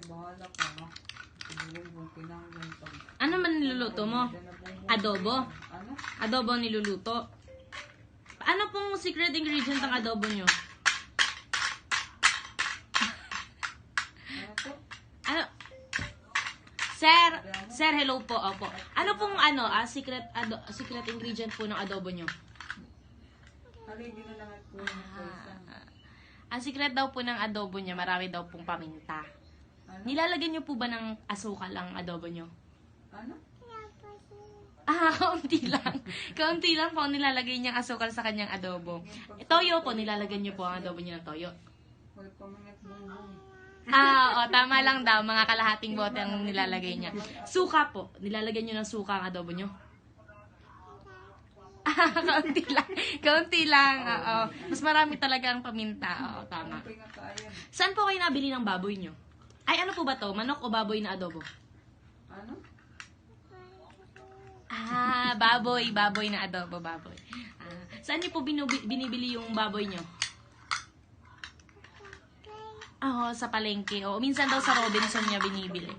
bahala ka, no? Sigurong kinanggan pag... Ano man niluluto mo? Adobo? Ano? Adobo ang niluluto. Ano pong secret ingredient ng adobo nyo? Ano to? Ano? Sir, hello po. Opo. Ano pong secret ingredient po ng adobo nyo? Haligi na lang at po yung person. Ang secret daw po ng adobo nyo, marami daw pong paminta. Ano? Nilalagyan nyo po ba ng asukal ang adobo nyo? Ano? Kaunti lang. Kaunti lang po ang nilalagay niyang asukal sa kanyang adobo. Toyo po, nilalagyan nyo po ang adobo nyo ng toyo. Wala pa mga bumbong. Tama lang daw. Mga kalahating bote ang nilalagay niya. Suka po. Nilalagyan nyo ng suka ang adobo nyo. Kaunti lang. Kaunti lang. Oo. Mas marami talaga ang paminta. Oo, tama. Saan po kayo nabili ng baboy nyo? Ay, ano po ba to? Manok o baboy na adobo? Ano? Baboy. Baboy na adobo. Baboy. Saan niyo po binibili yung baboy nyo? Sa palengke. O, minsan daw sa Robinson niya binibili.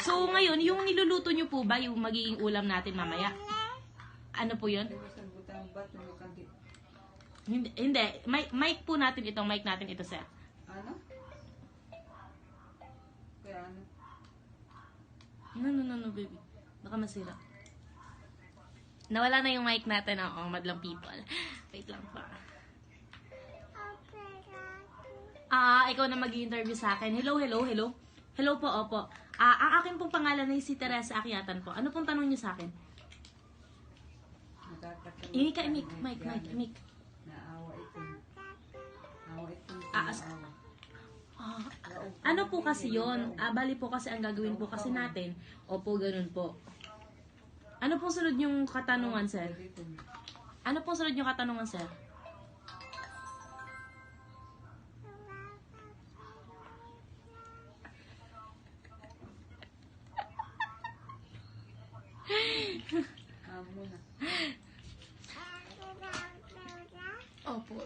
So, ngayon, yung niluluto nyo po ba yung magiging ulam natin mamaya? Ano po yun? Hindi. Mic po natin ito. Mic natin ito, sir. Ano? Kaya ano? No, baby. Baka masira. Nawala na yung mic natin. Madlang people. Wait lang pa. Ikaw na mag-i-interview sa akin. Hello. Hello po, opo. Ang akin pong pangalan ay si Teresa Akyatan po. Ano pong tanong niyo sa akin? Mic. Naawa ito. Ano po kasi yun? Bali po kasi ang gagawin po kasi natin. Opo, ganun po. Ano pong sunod yung katanungan, sir? Ano pong sunod yung katanungan, sir? Muna. Opo.